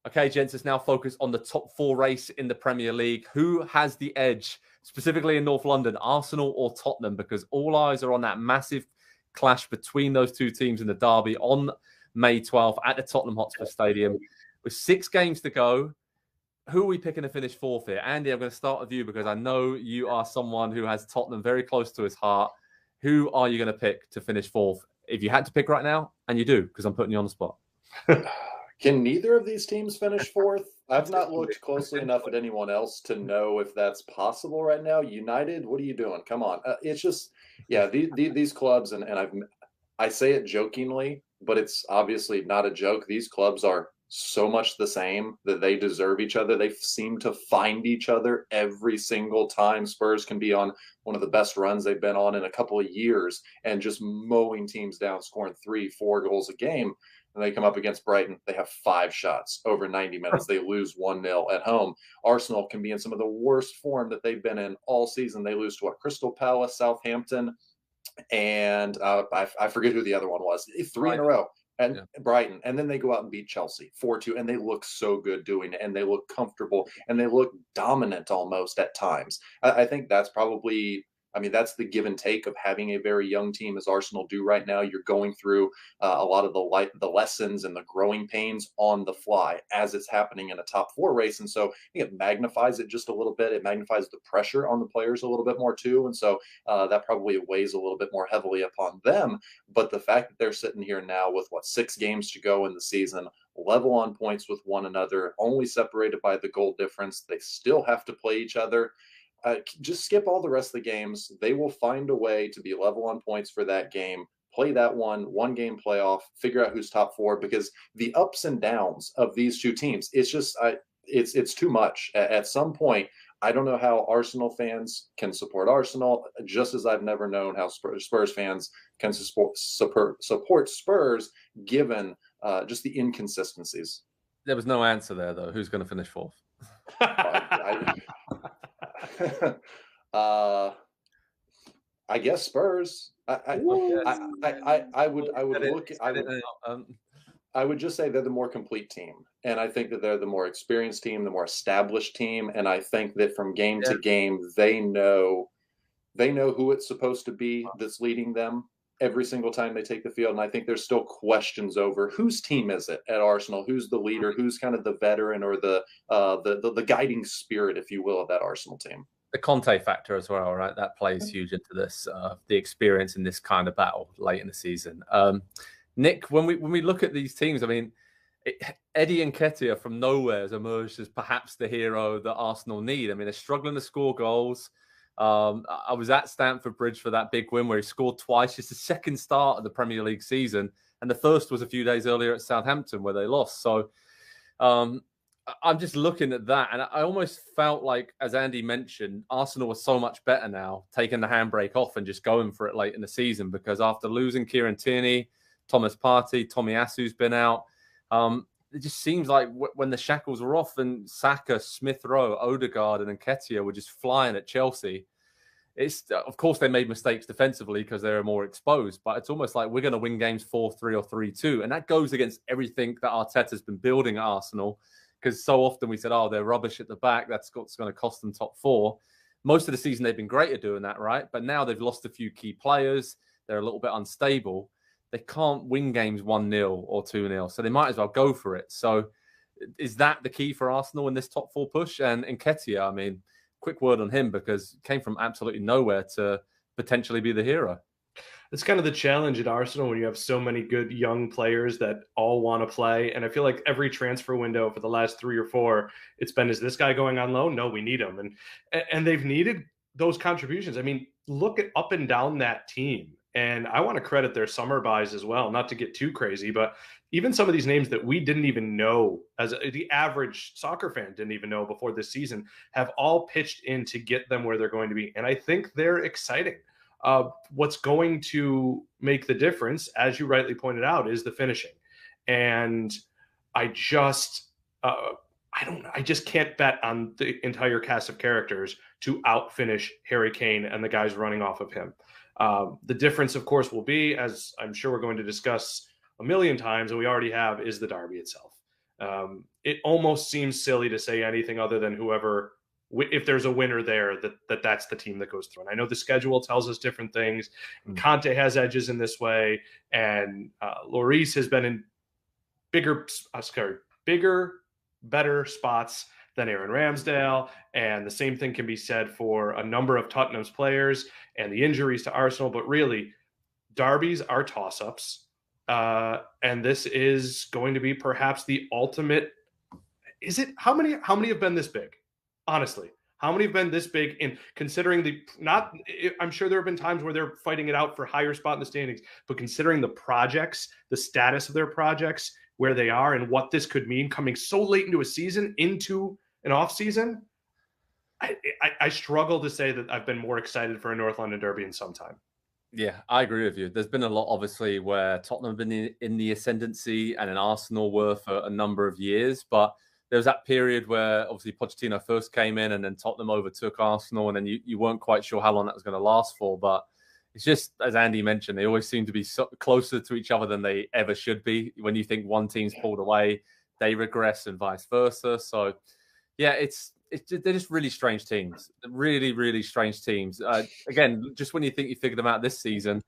Okay, gents, let's now focus on the top 4 race in the Premier League. Who has the edge, specifically in North London, Arsenal or Tottenham? Because all eyes are on that massive clash between those two teams in the derby on May 12th at the Tottenham Hotspur Stadium. With 6 games to go, who are we picking to finish 4th here? Andy, I'm going to start with you because I know you are someone who has Tottenham very close to his heart. Who are you going to pick to finish 4th? If you had to pick right now, and you do, because I'm putting you on the spot. Can neither of these teams finish 4th? I've not looked closely enough at anyone else to know if that's possible right now. United, what are you doing? Come on. It's just, yeah, these clubs, and I say it jokingly, but it's obviously not a joke. These clubs are so much the same that they deserve each other. They seem to find each other every single time. Spurs can be on one of the best runs they've been on in a couple of years and just mowing teams down, scoring 3-4 goals a game. And they come up against Brighton. They have 5 shots over 90 minutes. They lose 1-0 at home. Arsenal can be in some of the worst form that they've been in all season. They lose to Crystal Palace, Southampton, and I forget who the other one was. 3 in a row. And Brighton. And then they go out and beat Chelsea 4-2. And they look so good doing it. And they look comfortable. And they look dominant almost at times. I think that's probably... that's the give and take of having a very young team as Arsenal do right now. You're going through a lot of the lessons and the growing pains on the fly as it's happening in a top 4 race. And so I think it magnifies it just a little bit. It magnifies the pressure on the players a little bit more too. And so that probably weighs a little bit more heavily upon them. But the fact that they're sitting here now with 6 games to go in the season, level on points with one another, only separated by the goal difference, they still have to play each other. Just skip all the rest of the games. They will find a way to be level on points for that game, play that one game playoff, figure out who's top 4, because the ups and downs of these two teams, it's just, it's too much. At some point, I don't know how Arsenal fans can support Arsenal, just as I've never known how Spurs fans can support Spurs, given just the inconsistencies. There was no answer there, though. Who's going to finish 4th? I guess Spurs. I would just say they're the more complete team, and I think that they're the more experienced team, the more established team, and I think that from game to game they know who it's supposed to be that's leading them every single time they take the field. And I think there's still questions over whose team is it at Arsenal, who's the leader, who's kind of the veteran or the guiding spirit, if you will, of that Arsenal team. The Conte factor as well, right? That plays huge into this, the experience in this kind of battle late in the season. Nick, when we look at these teams, Eddie Nketiah from nowhere has emerged as perhaps the hero that Arsenal need. They're struggling to score goals. I was at Stamford Bridge for that big win where he scored twice, just the second start of the Premier League season. And the first was a few days earlier at Southampton where they lost. So I'm just looking at that. And I almost felt like, as Andy mentioned, Arsenal was so much better now, taking the handbrake off and just going for it late in the season. Because after losing Kieran Tierney, Thomas Partey, Tommy Asu's been out, it just seems like when the shackles were off and Saka, Smith Rowe, Odegaard and Nketiah were just flying at Chelsea, of course they made mistakes defensively because they were more exposed, but it's almost like we're going to win games 4-3 or 3-2. And that goes against everything that Arteta's been building at Arsenal, because so often we said, they're rubbish at the back. That's what's going to cost them top 4. Most of the season they've been great at doing that, right? But now they've lost a few key players. They're a little bit unstable. They can't win games 1-0 or 2-0, so they might as well go for it. So is that the key for Arsenal in this top 4 push? And Nketiah, quick word on him, because he came from absolutely nowhere to potentially be the hero. It's kind of the challenge at Arsenal when you have so many good young players that all want to play. And I feel like every transfer window for the last 3 or 4, it's been, is this guy going on loan? No, we need him. And they've needed those contributions. Look at up and down that team. And I want to credit their summer buys as well, not to get too crazy, but even some of these names that we didn't even know, as the average soccer fan didn't even know before this season, have all pitched in to get them where they're going to be. And I think they're exciting. What's going to make the difference, as you rightly pointed out, is the finishing. And I just can't bet on the entire cast of characters to outfinish Harry Kane and the guys running off of him. The difference, of course, will be, as I'm sure we're going to discuss a million times, and we already have, is the derby itself. It almost seems silly to say anything other than whoever, if there's a winner there, that's the team that goes through. And I know the schedule tells us different things. Conte has edges in this way, and Lloris has been in bigger, better spots than Aaron Ramsdale. And the same thing can be said for a number of Tottenham's players and the injuries to Arsenal. But really, derbies are toss-ups. And this is going to be perhaps the ultimate. Is it? How many have been this big? Honestly, how many have been this big in considering I'm sure there have been times where they're fighting it out for higher spot in the standings, but considering the projects, the status of their projects, where they are and what this could mean coming so late into a season, into an off season, I struggle to say that I've been more excited for a North London derby in some time. Yeah, I agree with you. There's been a lot, obviously, where Tottenham have been in the ascendancy and an Arsenal were for a number of years. But there was that period where, obviously, Pochettino first came in and then Tottenham overtook Arsenal. And then you weren't quite sure how long that was going to last for. But it's just, as Andy mentioned, they always seem to be closer to each other than they ever should be. When you think one team's pulled away, they regress and vice versa. So, yeah, they're just really strange teams. Really, really strange teams. Again, just when you think you figured them out this season,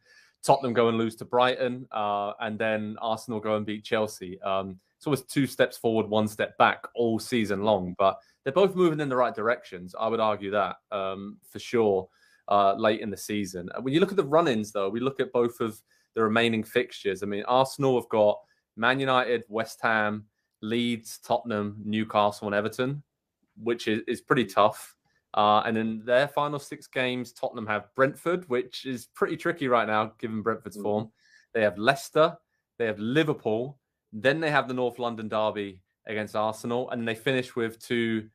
Tottenham go and lose to Brighton, and then Arsenal go and beat Chelsea. It's always 2 steps forward, 1 step back all season long. But they're both moving in the right directions. I would argue that for sure late in the season. When you look at the run-ins, though, we look at both of the remaining fixtures. I mean, Arsenal have got Man United, West Ham, Leeds, Tottenham, Newcastle, and Everton, which is pretty tough. And in their final 6 games, Tottenham have Brentford, which is pretty tricky right now, given Brentford's form. They have Leicester, they have Liverpool, then they have the North London derby against Arsenal, and they finish with 2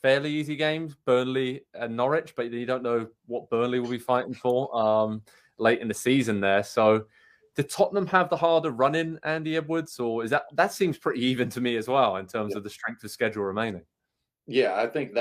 fairly easy games, Burnley and Norwich, but you don't know what Burnley will be fighting for late in the season there. So did Tottenham have the harder run-in, Andy Edwards, or is that seems pretty even to me as well in terms of the strength of schedule remaining? Yeah, I think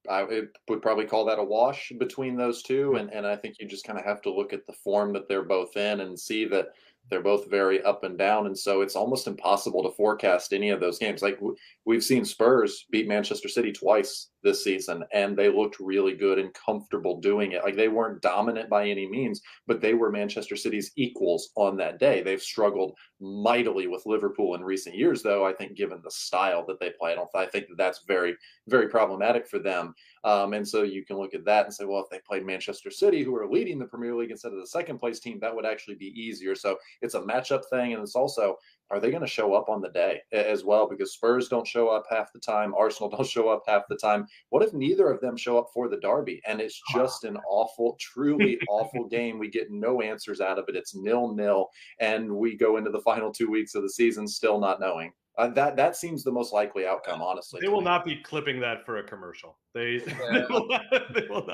I would probably call that a wash between those two. And I think you just kind of have to look at the form that they're both in and see that they're both very up and down. And so it's almost impossible to forecast any of those games. Like we've seen Spurs beat Manchester City twice this season, and they looked really good and comfortable doing it. Like they weren't dominant by any means, but they were Manchester City's equals on that day. They've struggled mightily with Liverpool in recent years, though, I think given the style that they play. I think that's very, very problematic for them. And so you can look at that and say, well, if they played Manchester City, who are leading the Premier League instead of the second place team, that would actually be easier. So it's a matchup thing. And it's also, are they going to show up on the day as well? Because Spurs don't show up half the time. Arsenal don't show up half the time. What if neither of them show up for the derby? And it's just an awful, truly awful game. We get no answers out of it. It's 0-0. And we go into the final 2 weeks of the season still not knowing. That seems the most likely outcome, honestly. They will not be clipping that for a commercial. They will not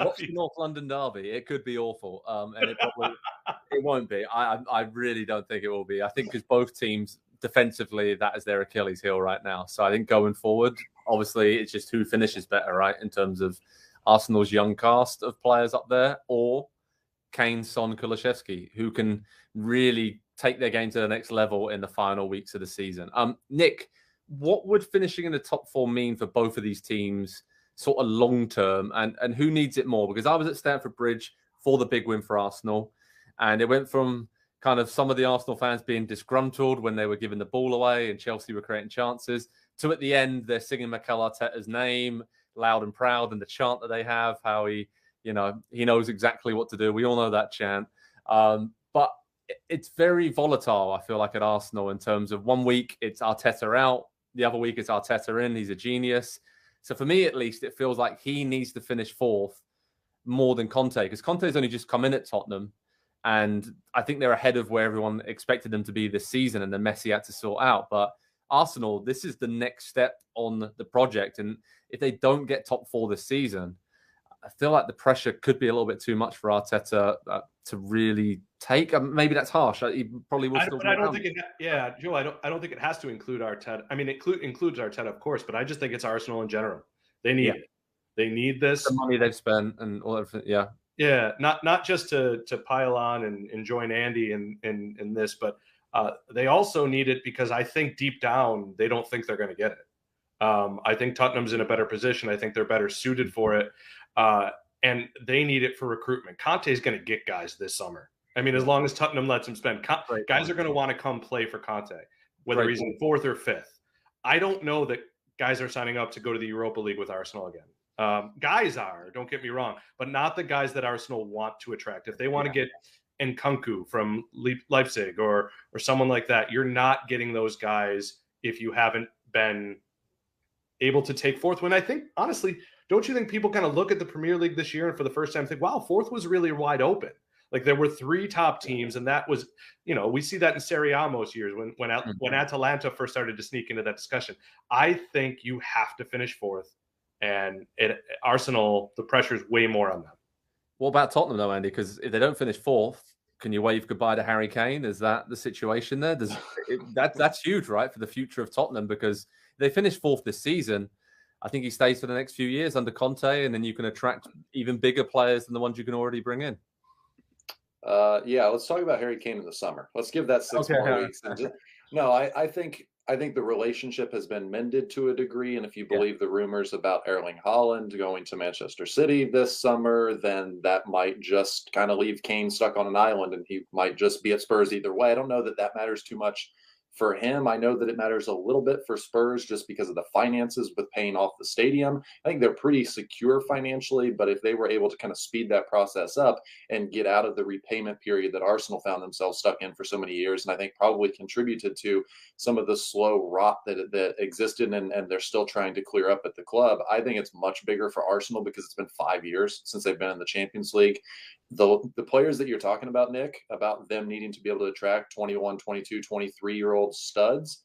Watch the North London derby. It could be awful, and it won't be. I really don't think it will be. I think because both teams defensively, that is their Achilles heel right now. So I think going forward, obviously, it's just who finishes better, right? In terms of Arsenal's young cast of players up there, or Kane, Son, Kulusevski, who can really take their game to the next level in the final weeks of the season. Nick, what would finishing in the top 4 mean for both of these teams sort of long term, and who needs it more? Because I was at Stamford Bridge for the big win for Arsenal, and it went from kind of some of the Arsenal fans being disgruntled when they were giving the ball away and Chelsea were creating chances, to at the end they're singing Mikel Arteta's name loud and proud, and the chant that they have, how he knows exactly what to do. We all know that chant. But it's very volatile, I feel like, at Arsenal in terms of 1 week it's Arteta out, the other week it's Arteta in. He's a genius. So for me, at least, it feels like he needs to finish 4th more than Conte, because Conte's only just come in at Tottenham, and I think they're ahead of where everyone expected them to be this season, and then Messi had to sort out. But Arsenal, this is the next step on the project, and if they don't get top 4 this season, I feel like the pressure could be a little bit too much for Arteta to really take. Maybe that's harsh. He probably will still. I don't think it. Yeah, Joe. I don't think it has to include Arteta. I mean, it includes Arteta, of course, but I just think it's Arsenal in general. They need it. They need this. The money they've spent and all that. Yeah. Yeah. Not just to pile on and join Andy in this, but they also need it because I think deep down they don't think they're going to get it. I think Tottenham's in a better position. I think they're better suited for it. And they need it for recruitment. Conte's going to get guys this summer. I mean, as long as Tottenham lets him spend, guys are going to want to come play for Conte, whether he's in 4th or 5th. I don't know that guys are signing up to go to the Europa League with Arsenal again. Guys are, don't get me wrong, but not the guys that Arsenal want to attract. If they want to get Nkunku from Leipzig or someone like that, you're not getting those guys if you haven't been able to take 4th. When I think, honestly, don't you think people kind of look at the Premier League this year and for the first time think, wow, 4th was really wide open? Like there were 3 top teams, and that was, we see that in Serie A most years when Atalanta first started to sneak into that discussion. I think you have to finish 4th, and Arsenal, the pressure is way more on them. What about Tottenham though, Andy? Because if they don't finish 4th, can you wave goodbye to Harry Kane? Is that the situation there? That's huge, right, for the future of Tottenham, because if they finish 4th this season, I think he stays for the next few years under Conte, and then you can attract even bigger players than the ones you can already bring in. Let's talk about Harry Kane in the summer. Let's give that 6 more weeks. No, I think the relationship has been mended to a degree, and if you believe the rumors about Erling Haaland going to Manchester City this summer, then that might just kind of leave Kane stuck on an island, and he might just be at Spurs either way. I don't know that that matters too much for him. I know that it matters a little bit for Spurs just because of the finances with paying off the stadium. I think they're pretty secure financially, but if they were able to kind of speed that process up and get out of the repayment period that Arsenal found themselves stuck in for so many years, and I think probably contributed to some of the slow rot that existed and they're still trying to clear up at the club, I think it's much bigger for Arsenal because it's been 5 years since they've been in the Champions League. The players that you're talking about, Nick, about them needing to be able to attract 21, 22, 23-year-old studs,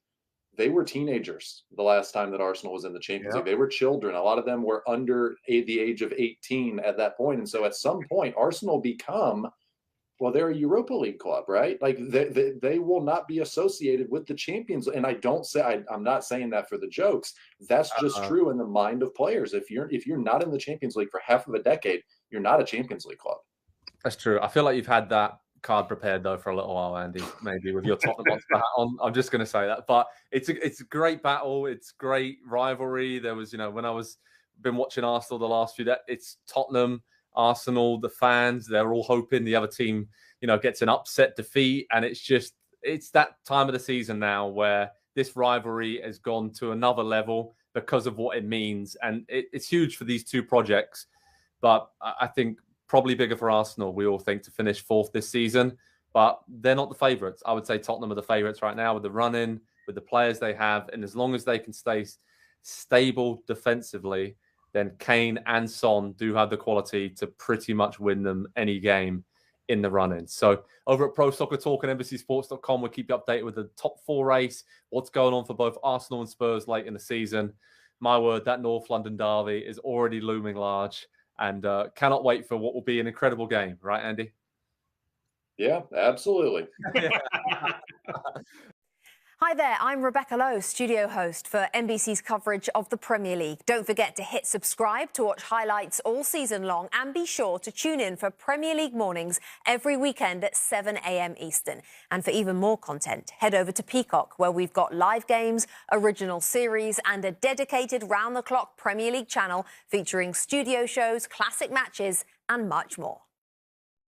they were teenagers the last time that Arsenal was in the Champions League. They were children. A lot of them were under the age of 18 at that point. And so at some point, Arsenal become, well, they're a Europa League club, right? Like they will not be associated with the Champions. And I'm not saying that for the jokes. That's just true in the mind of players. If you're not in the Champions League for half of a decade, you're not a Champions League club. That's true. I feel like you've had that card prepared though for a little while, Andy. Maybe with your Tottenham hat on. I'm just going to say that, but it's a great battle. It's great rivalry. There was, when I was been watching Arsenal the last few days, it's Tottenham, Arsenal, the fans. They're all hoping the other team, gets an upset defeat, and it's that time of the season now where this rivalry has gone to another level because of what it means, and it's huge for these two projects. But I think probably bigger for Arsenal, we all think, to finish 4th this season. But they're not the favourites. I would say Tottenham are the favourites right now with the run-in, with the players they have. And as long as they can stay stable defensively, then Kane and Son do have the quality to pretty much win them any game in the run-in. So over at Pro Soccer Talk and NBCSports.com, we'll keep you updated with the top 4 race, what's going on for both Arsenal and Spurs late in the season. My word, that North London derby is already looming large. And cannot wait for what will be an incredible game, right, Andy? Yeah, absolutely. Hi there, I'm Rebecca Lowe, studio host for NBC's coverage of the Premier League. Don't forget to hit subscribe to watch highlights all season long, and be sure to tune in for Premier League mornings every weekend at 7 a.m. Eastern. And for even more content, head over to Peacock, where we've got live games, original series, and a dedicated round-the-clock Premier League channel featuring studio shows, classic matches, and much more.